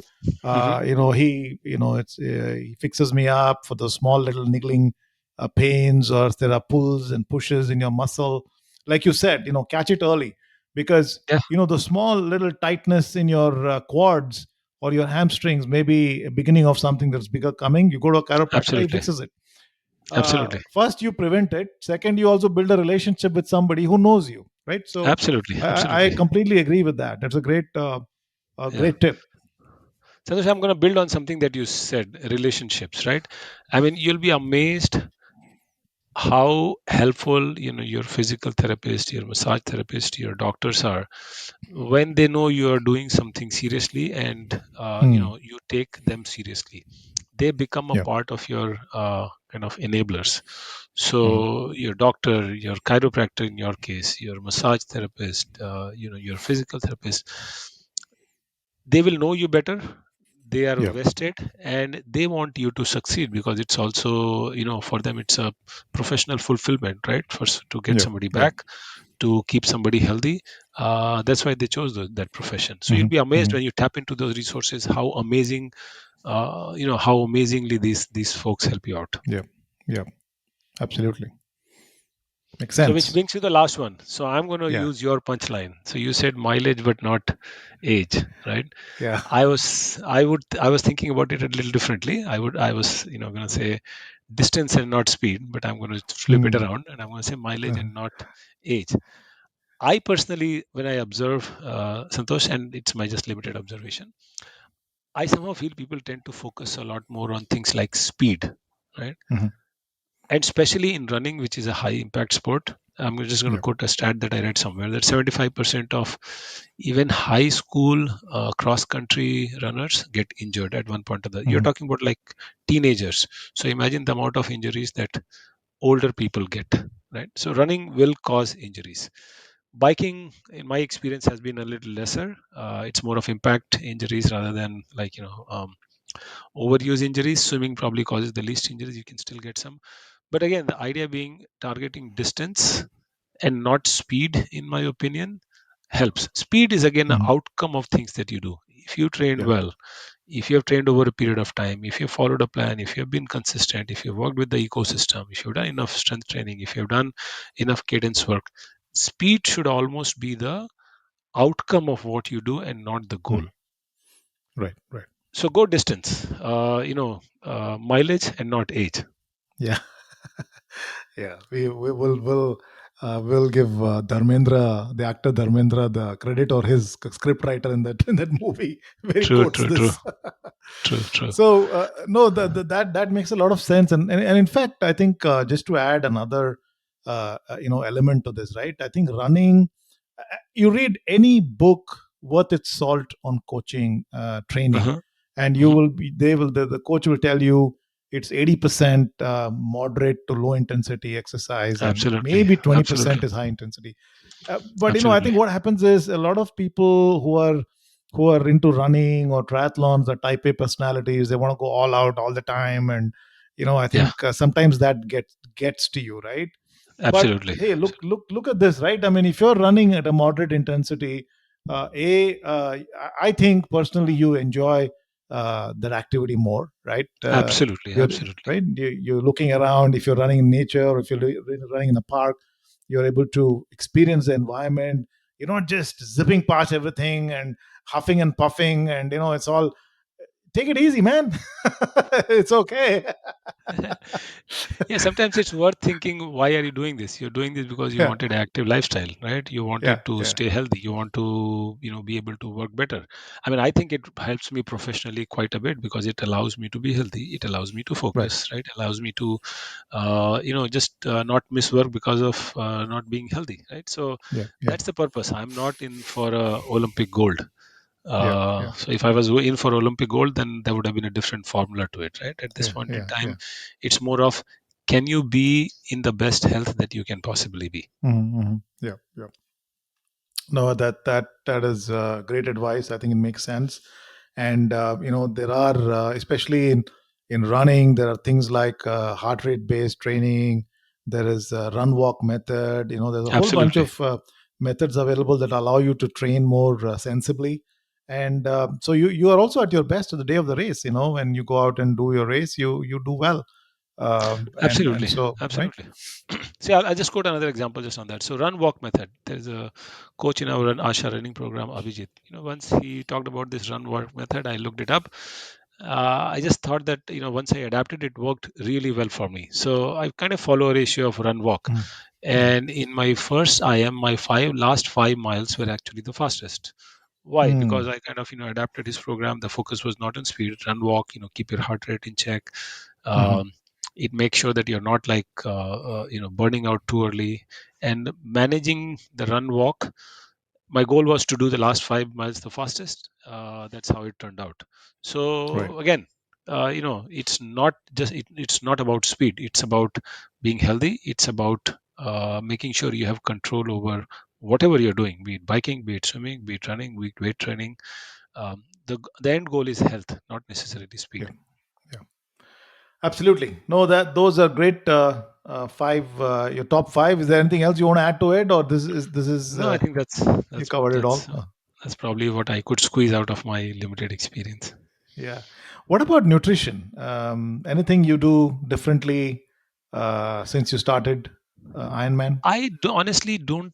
Hmm. He fixes me up for the small little niggling pains, or if there are pulls and pushes in your muscle, like you said, catch it early, because Yeah, the small little tightness in your quads or your hamstrings may be a beginning of something that's bigger coming. You go to a chiropractor, he absolutely, fixes it. absolutely, First you prevent it, second you also build a relationship with somebody who knows you, right? So absolutely, I absolutely. completely agree with that. That's a Yeah. great tip. Santosh, I'm going to build on something that you said, relationships, right? I mean, you'll be amazed how helpful, your physical therapist, your massage therapist, your doctors are when they know you are doing something seriously, and Hmm. you take them seriously. They become a Yeah. part of your kind of enablers. Mhm. So your doctor, your chiropractor in your case, your massage therapist, your physical therapist, they will know you better. They are Yeah. vested and they want you to succeed, because it's also, for them it's a professional fulfillment, right? To get Yeah. somebody Yeah. back, to keep somebody healthy. That's why they chose that profession. So you'll Mhm. be amazed Mhm. when you tap into those resources, how amazing, how amazingly these folks help you out. Yeah. Yeah. Absolutely. Makes So which sense. brings you the last one. So I'm going to Yeah. use your punchline. So you said mileage but not age, right? Yeah. I was thinking about it a little differently. I was going to say distance and not speed, but I'm going to flip it Hmm. around and I'm going to say mileage Uh-huh. and not age. I personally, when I observe, Santosh, and it's my just limited observation, I somehow feel people tend to focus a lot more on things like speed, right? Mhm. And especially in running, which is a high impact sport. I'm just going to Yeah. quote a stat that I read somewhere, that 75% of even high school cross country runners get injured at one point of the. You're Mhm. talking about like teenagers. So imagine the amount of injuries that older people get, right? So running will cause injuries. Biking, in my experience, has been a little lesser. It's more of impact injuries rather than like overuse injuries. Swimming probably causes the least injuries. You can still get some, but again, the idea being targeting distance and not speed, in my opinion, helps. Speed is again an Mhm. outcome of things that you do. If you trained Yeah. well, if you have trained over a period of time, if you followed a plan, if you have been consistent, if you've worked with the ecosystem, if you've done enough strength training, if you've done enough cadence work, speed should almost be the outcome of what you do and not the goal. Mhm. Right. Right. So go distance, mileage and not age. Yeah. Yeah. We'll give Dharmendra, the actor Dharmendra, the credit, or his script writer in that movie, where he True, quotes true, true, this. true, true. So no, that makes a lot of sense, and in fact, I think just to add another element to this, right? I think running, you read any book worth its salt on coaching, training, Uh-huh. and you Hmm. will be they will the coach will tell you it's 80% moderate to low intensity exercise, and Absolutely, maybe 20% absolutely, is high intensity. But I absolutely. think what happens is a lot of people who are into running or triathlons or type A personalities, they want to go all out all the time, and I Yeah, think sometimes that gets to you, right? But absolutely. hey, look at this, right? I mean, if you're running at a moderate intensity, I think personally you enjoy that activity more, right? Absolutely, You're absolutely. right. You're looking around. If you're running in nature, or if you're running in a park, you're able to experience the environment. You're not just zipping past everything and huffing and puffing, and it's all. Take it easy, man. It's okay. Yeah, sometimes it's worth thinking, why are you doing this? You're doing this because you Yeah, wanted active lifestyle, right? You wanted yeah, to yeah. stay healthy. You want to, be able to work better. I mean, I think it helps me professionally quite a bit because it allows me to be healthy. It allows me to Right. focus, right? Allows me to, just not miss work because of not being healthy, right? So Yeah, yeah, that's the purpose. I'm not in for Olympic gold. yeah, yeah, So if I was in for Olympic gold, then there would have been a different formula to it, right? At this yeah, point in yeah, yeah. time, it's more of, can you be in the best health that you can possibly be? Mm-hmm. Yeah, yeah. No, that is great advice. I think it makes sense. And there are especially in running, there are things like heart rate based training. There is run walk method. There's a whole bunch Absolutely, of methods available that allow you to train more sensibly. And so you are also at your best at the day of the race. When you go out and do your race, you do well. And absolutely, so, right. absolutely. See, I'll just quote another example just on that. So, run walk method. There's a coach in our Asha running program, Abhijit. Once he talked about this run walk method, I looked it up. I just thought that once I adapted, it worked really well for me. So I kind of follow a ratio of run walk. Mm, mm, And in my first IM, my last 5 miles were actually the fastest. Why? Because mm, I kind of adapted his program. The focus was not on speed, run walk. Keep your heart rate in check. mhm. Um, it makes sure that you're not like burning out too early, and managing the run walk. My goal was to do the last 5 miles the fastest. That's how it turned out. Right. So again, it's not just it's not about speed. It's about being healthy. It's about making sure you have control over whatever you're doing, be it biking, be it swimming, be it running, be it weight training. The end goal is health, not necessarily speed. Yeah. Yeah. Absolutely. No, that those are great. Five, your top five. Is there anything else you want to add to it, or this is No, I think you that's covered it all? that's that's probably what I could squeeze out of my limited experience. Yeah. What about nutrition? Anything you do differently since you started Ironman? Honestly don't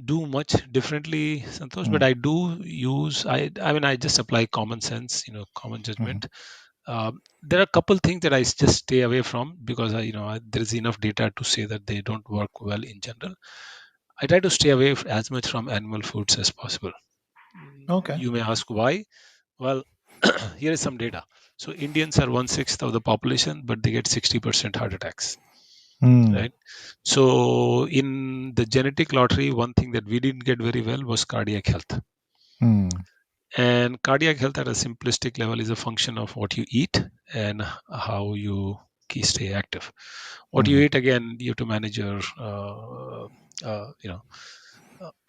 do much differently, Santosh, but Mm, I do use I mean I just apply common sense, common mhm. judgment. There are a couple things that I just stay away from because there is enough data to say that they don't work well in general. I try to stay away as much from animal foods as possible. Okay. You may ask why. Well, here is some data. So Indians are 1/6 of the population, but they get 60% heart attacks. Mm. right? So in the genetic lottery, one thing that we didn't get very well was cardiac health. Mm. And cardiac health at a simplistic level is a function of what you eat and how you stay active. What you Mm. eat, again, you have to manage your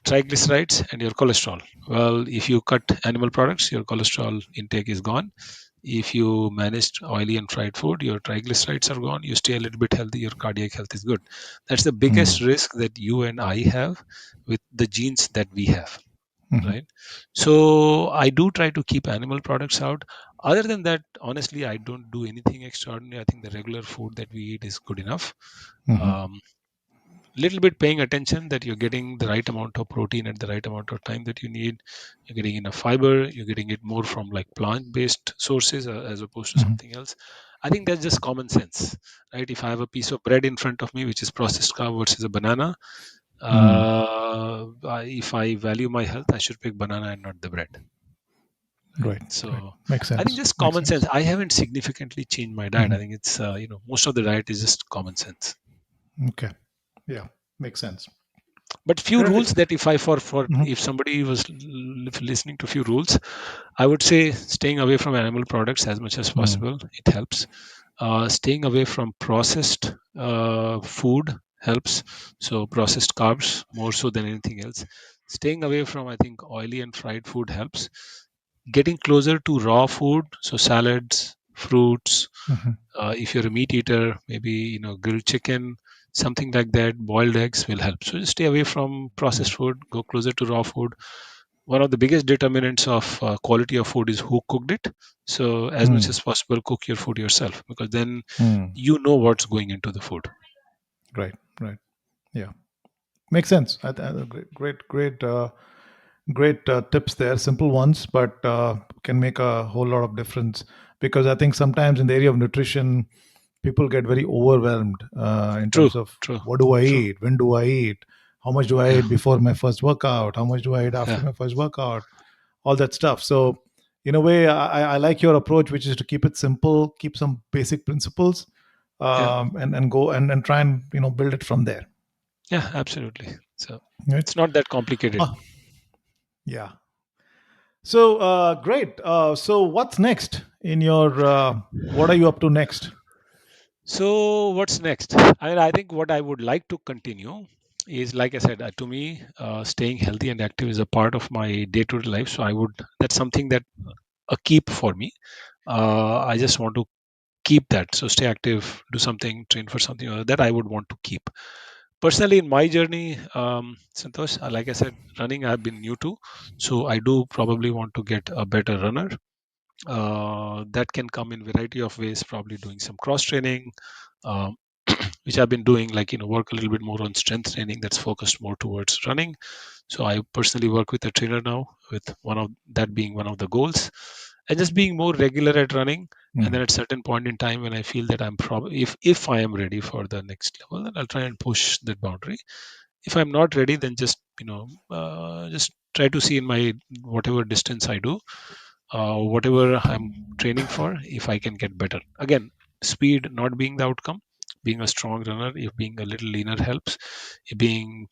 triglycerides and your cholesterol. Well, if you cut animal products, your cholesterol intake is gone. If you managed oily and fried food, your triglycerides are gone. You stay a little bit healthy, your cardiac health is good. That's the biggest Mm. risk that you and I have with the genes that we have, Mhm. right? So I do try to keep animal products out. Other than that, honestly, I don't do anything extraordinary. I think the regular food that we eat is good enough. Mhm. Um, little bit paying attention that you're getting the right amount of protein at the right amount of time that you need. You're getting enough fiber. You're getting it more from like plant-based sources as opposed to Mhm. something else. I think that's just common sense, right? If I have a piece of bread in front of me, which is processed carb versus a banana, Mm. if I value my health, I should pick banana and not the bread. Right? Right. Right. So Makes I think sense. just Makes common sense. sense. I haven't significantly changed my diet. I Mhm. think it's most of the diet is just common sense. Okay. Yeah. Makes sense. But few Terrific. rules that if I for Mhm. if somebody was listening to few rules, I would say staying away from animal products as much as Mm. possible. It helps. Staying away from processed food helps. So processed carbs more so than anything else. Staying away from, I think, oily and fried food helps. Getting closer to raw food, so salads, fruits. Mhm. If you're a meat eater, maybe grilled chicken, something like that. Boiled eggs will help. So just stay away from processed Mm. food. Go closer to raw food. One of the biggest determinants of quality of food is who cooked it. So as much Mm. as possible, cook your food yourself, because then Mm. you know what's going into the food. Right. Right. Yeah. Makes sense. Great. Great. Great. Great tips there. Simple ones, but can make a whole lot of difference. Because I think sometimes in the area of nutrition, people get very overwhelmed in True, terms of true, what do I true. eat, when do I eat, how much do I Yeah, eat before my first workout, how much do I eat after yeah, my first workout, all that stuff. So in a way, I like your approach, which is to keep it simple, keep some basic principles, yeah, and go and try and build it from there. yeah. Absolutely. So Right? it's not that complicated. Ah, yeah. So great. So what's next in your? What are you up to next? So what's next? I think what I would like to continue is, like I said, to me, staying healthy and active is a part of my day-to-day life. So that's something that a keep for me. I just want to keep that. So stay active, do something, train for something that I would want to keep. Personally, in my journey, Santosh, like I said, running I've been new to. So I do probably want to get a better runner. That can come in variety of ways, probably doing some cross training, um, which I've been doing, like work a little bit more on strength training that's focused more towards running. So I personally work with a trainer now, with one of that being one of the goals, and just being more regular at running. And Hmm. then at certain point in time when I feel that I'm probably, if I am ready for the next level, then I'll try and push that boundary. If I'm not ready, then just try to see in my whatever distance I do, whatever I'm training for, if I can get better. Again, speed not being the outcome. Being a strong runner, if being a little leaner helps, if being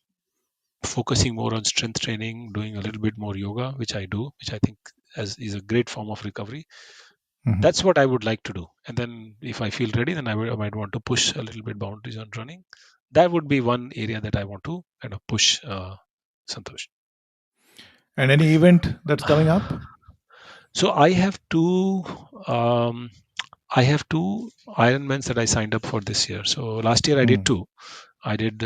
focusing more on strength training, doing a little bit more yoga, which I do, which I think is a great form of recovery. Hmm. That's what I would like to do. And then if I feel ready, then I might want to push a little bit boundaries on running. That would be one area that I want to kind of push, Santosh. And any event that's coming up? So um, I have two Ironmans that I signed up for this year. So last year I did Hmm. two. I did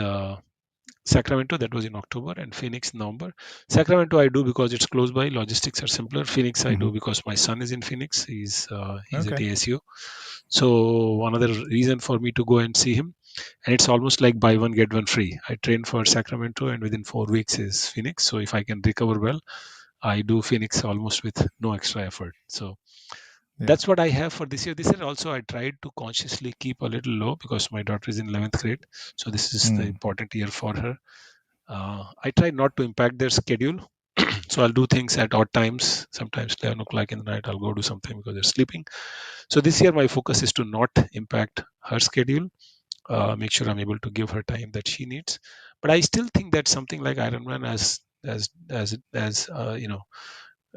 Sacramento, that was in October, and Phoenix in November. Sacramento I do because it's close by, logistics are simpler. Phoenix I Hmm. do because my son is in Phoenix. He's at Okay. ASU. So another reason for me to go and see him, and it's almost like buy one get one free. I train for Sacramento, and within 4 weeks is Phoenix. So if I can recover well, I do Phoenix almost with no extra effort. So Yeah. that's what I have for this year. This year also I tried to consciously keep a little low because my daughter is in 11th grade. So this is the Hmm. important year for her. I try not to impact their schedule. So I'll do things at odd times. Sometimes 11 o'clock in the night, I'll go do something because they're sleeping. So this year, my focus is to not impact her schedule. make sure I'm able to give her time that she needs. But I still think that something like Ironman, as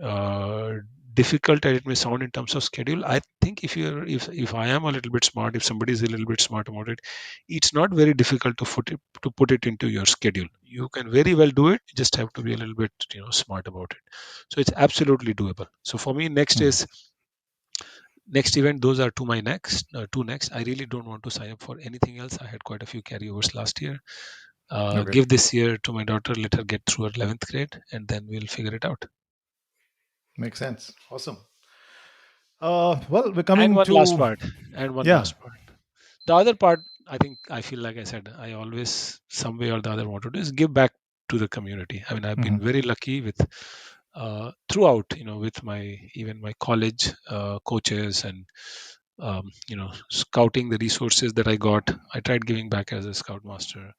uh, difficult as it may sound in terms of schedule, I think if I am a little bit smart, if somebody is a little bit smart about it, it's not very difficult to put it into your schedule. You can very well do it. You just have to be a little bit smart about it. So it's absolutely doable. So for me, Hmm. next event, those are my two next. I really don't want to sign up for anything else. I had quite a few carryovers last year. Okay. Give this year to my daughter, let her get through her 11th grade, and then we'll figure it out. Makes sense. Awesome. Well, we're And coming one last to, part. And one yeah. last part. The other part, I feel like I said, I always, some way or the other, want to do is give back to the community. I mean, I've Hmm. been very lucky with throughout, with even my college coaches and scouting the resources that I got. I tried giving back as a scoutmaster.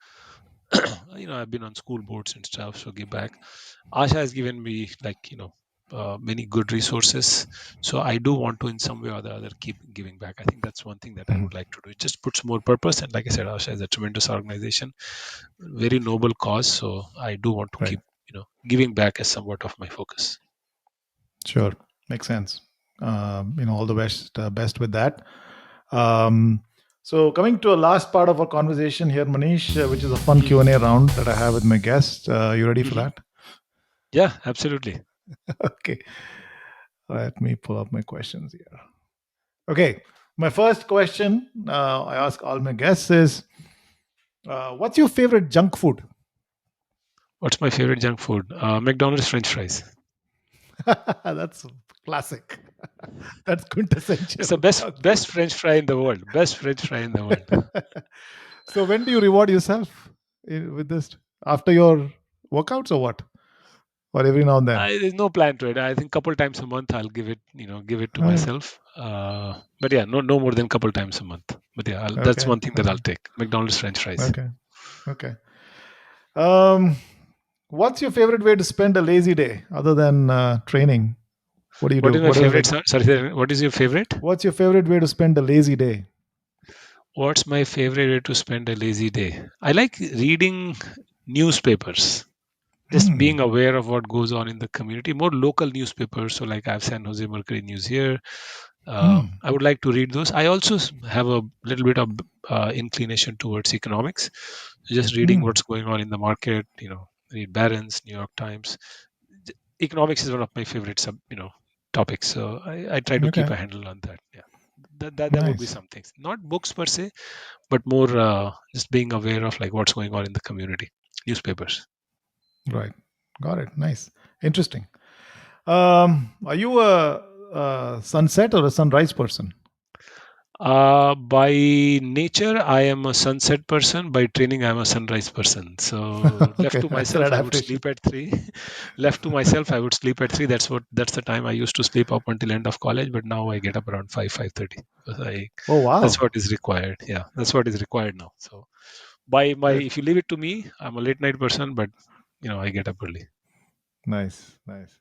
I've been on school boards and stuff, so give back. Asha has given me many good resources. So I do want to, in some way or the other, keep giving back. I think that's one thing that I Hmm. would like to do. It just puts more purpose. And like I said, Asha is a tremendous organization, very noble cause. So I do want to Right. keep, giving back as somewhat of my focus. Sure. Makes sense. All the best with that. Um, so coming to a last part of our conversation here, Manish, which is a fun Mhm. Q&A round that I have with my guests. You ready for Mhm. that? Yeah, absolutely. Okay. Let me pull up my questions here. Okay. My first question I ask all my guests is, what's your favorite junk food? What's my favorite junk food? McDonald's French fries. That's classic. That's quintessential It's the best junk best food. French fry in the world. Best French fry in the world. So when do you reward yourself with this? After your workouts or what? Or every now and then? There's no plan to it. I think couple times a month I'll give it to Okay. myself. But yeah, no more than couple times a month. But yeah, that's Okay. one thing that I'll take. McDonald's French fries. Okay. Okay. Um, what's your favorite way to spend a lazy day other than training? What do you What do? is my What is favorite? it? Sorry, what is your favorite? What's your favorite way to spend a lazy day? What's my favorite way to spend a lazy day? I like reading newspapers. Just Hmm. being aware of what goes on in the community, more local newspapers. So, like I have San Jose Mercury News here. Hmm. I would like to read those. I also have a little bit of inclination towards economics. Just reading Hmm. what's going on in the market. Read Barron's, New York Times. Economics is one of my favorite topics. So I try to keep Okay. a handle on that. Yeah, that would be Nice. some things. Not books per se, but more just being aware of like what's going on in the community. Newspapers. Right. Got it. Nice. Interesting. Are you a sunset or a sunrise person? By nature, I am a sunset person. By training, I am a sunrise person. So left Okay. to That's an myself, I would adaptation. sleep at 3. Left to myself, I would sleep at 3. That's the time I used to sleep up until end of college. But now I get up around 5:30 because Oh, that's wow. what is required. Yeah, that's what is required now. So Good. if you leave it to me, I'm a late night person, but I get up early. Nice. Nice.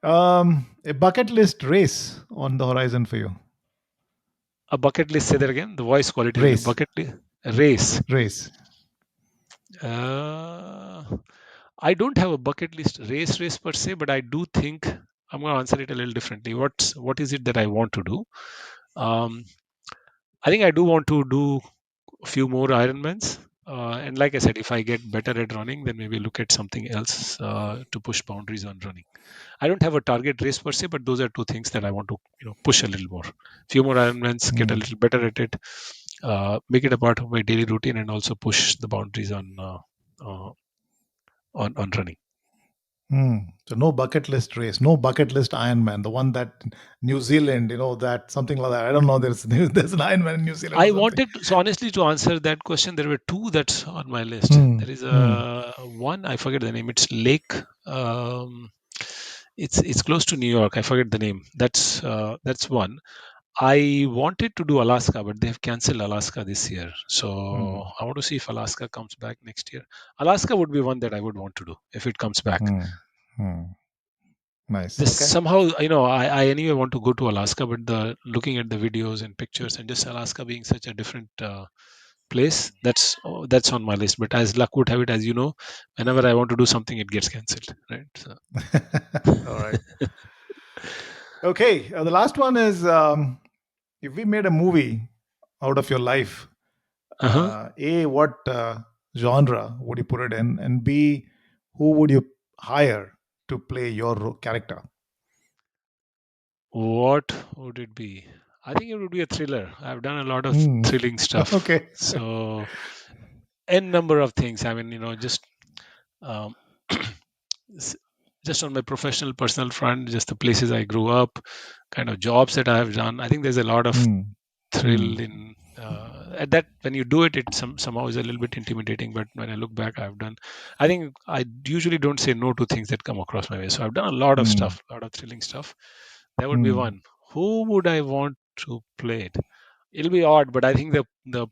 A bucket list race on the horizon for you. A bucket list. Say that again. The voice quality is a Race. bucket list. A race. Race. Uh, I don't have a bucket list race per se, but I do think I'm going to answer it a little differently. What is it that I want to do? Um, I think I do want to do a few more Ironmans. And like I said, if I get better at running, then maybe look at something else to push boundaries on running. I don't have a target race per se, but those are two things that I want to push a little more. Few more Ironmans, get a Hmm. little better at it, make it a part of my daily routine, and also push the boundaries uh, on running. Hmm. So no bucket list race, no bucket list Ironman, the one that New Zealand, that something like that. I don't know. There's an Ironman in New Zealand or I something. wanted to, so honestly to answer that question, there were two that's on my list. Hmm. There is Hmm. a one I forget the name. It's Lake. Um, it's close to New York. I forget the name. That's one. I wanted to do Alaska, but they have canceled Alaska this year. Hmm. So I want to see if Alaska comes back next year. Alaska would be one that I would want to do if it comes back. Hmm. Hmm. Nice. This Okay. somehow, I anyway want to go to Alaska, but the looking at the videos and pictures and just Alaska being such a different place, that's on my list. But as luck would have it, as you know, whenever I want to do something, it gets cancelled, right? So. All right. Okay. The last one is if we made a movie out of your life, Uh-huh. A, what genre would you put it in? And B, who would you hire to play your character? What would it be? I think it would be a thriller. I've done a lot of Hmm. thrilling stuff. Okay. So, n number of things. I mean, just um, s- just on my professional, personal front, just the places I grew up, kind of jobs that I have done. I think there's a lot of Hmm. Hmm. thrill in at that. When you do it, it somehow is a little bit intimidating. But when I look back, I think I usually don't say no to things that come across my way. So I've done a lot of Hmm. stuff, a lot of thrilling stuff. That would be Hmm. one. Who would I want to play it? It'll be odd, but I think the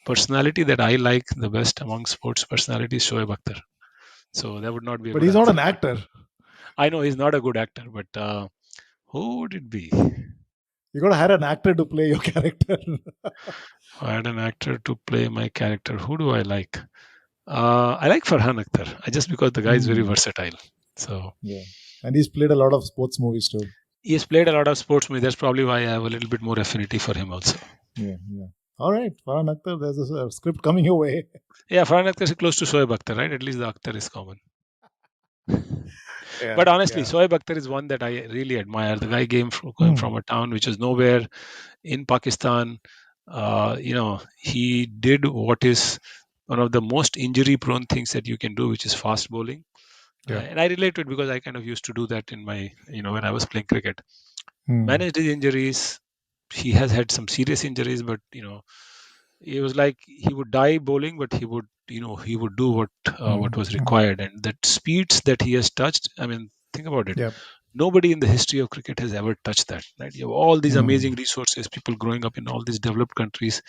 personality that I like the best among sports personalities is Shoaib Akhtar. So that would not be a But good he's not answer. an But actor. I know he's not a good actor. But who would it be? You got to hire an actor to play your character. If I had an actor to play my character, who do I like? I like Farhan Akhtar. Just because the guy is very Hmm. versatile. So Yeah. And he's played a lot of sports movies too. he has played a lot of sports movies. That's probably why I have a little bit more affinity for him also. Yeah. Yeah. All right. Farhan Akhtar, there's a script coming your way. Yeah, Farhan Akhtar is close to Shoaib Akhtar, right? At least the Akhtar is common. But Yeah. honestly, Yeah. Shoaib Akhtar is one that I really admire. The guy came Hmm. from a town which is nowhere in Pakistan. He did what is one of the most injury-prone things that you can do, which is fast bowling. Yeah. And I relate to it because I kind of used to do that in my, when I was playing cricket. Hmm. Managed his injuries. He has had some serious injuries, but it was like he would die bowling, but he would do what Hmm. was Hmm. required, and that speeds that he has touched. I mean, think about it. Yeah. Nobody in the history of cricket has ever touched that. Right? You have all these Hmm. amazing resources, people growing up in all these developed countries.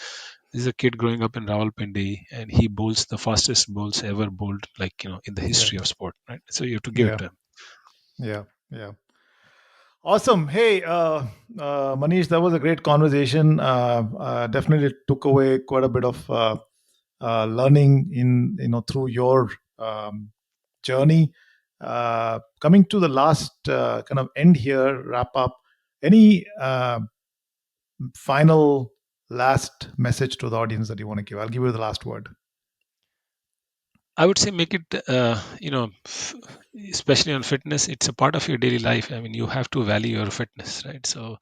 This is a kid growing up in Rawalpindi, and he bowls the fastest bowls ever bowled, like in the Yeah. history of sport. Right? So you have to give it Yeah. to him. Yeah. Yeah. Awesome. Hey, Manish, that was a great conversation. Definitely took away quite a bit of learning in through your um, journey. Coming to the last kind of end here, wrap up. Any final last message to the audience that you want to give? I'll give you the last word. I would say make it, especially on fitness, it's a part of your daily life. I mean, you have to value your fitness, right? So,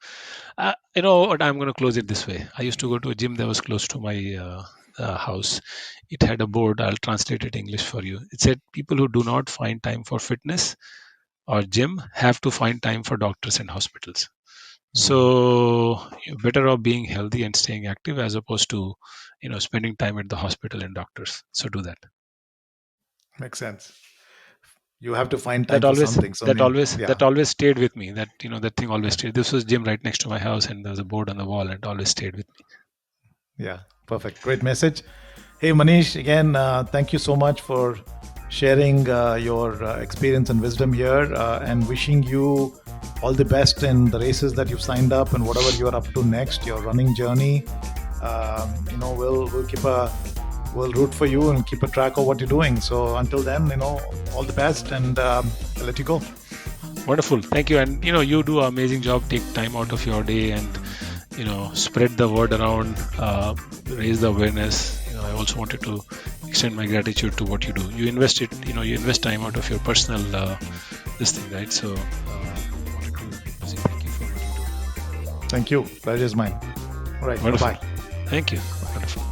you know what, I'm going to close it this way. I used to go to a gym that was close to my house. It had a board. I'll translate it English for you. It said, people who do not find time for fitness or gym have to find time for doctors and hospitals. Hmm. So, you're better off being healthy and staying active as opposed to, spending time at the hospital and doctors. So, do that. Makes sense. You have to find that time for always something. So, I that mean, always yeah, that always stayed with me. That thing always stayed. This was gym right next to my house, and there was a board on the wall, and it always stayed with me. yeah, perfect. Great message. Hey, Manish, again, thank you so much for sharing your experience and wisdom here, and wishing you all the best in the races that you've signed up and whatever you're up to next, your running journey. We'll root for you and keep a track of what you're doing. So until then, all the best, and I'll let you go. Wonderful, thank you. And you do an amazing job. Take time out of your day and spread the word around, raise the awareness. I also wanted to extend my gratitude to what you do. You invest it. You invest time out of your personal this thing, right? So wanted to say thank you for what you do. Thank you. Pleasure is mine. All right. Bye Wonderful. bye. Thank you. Wonderful.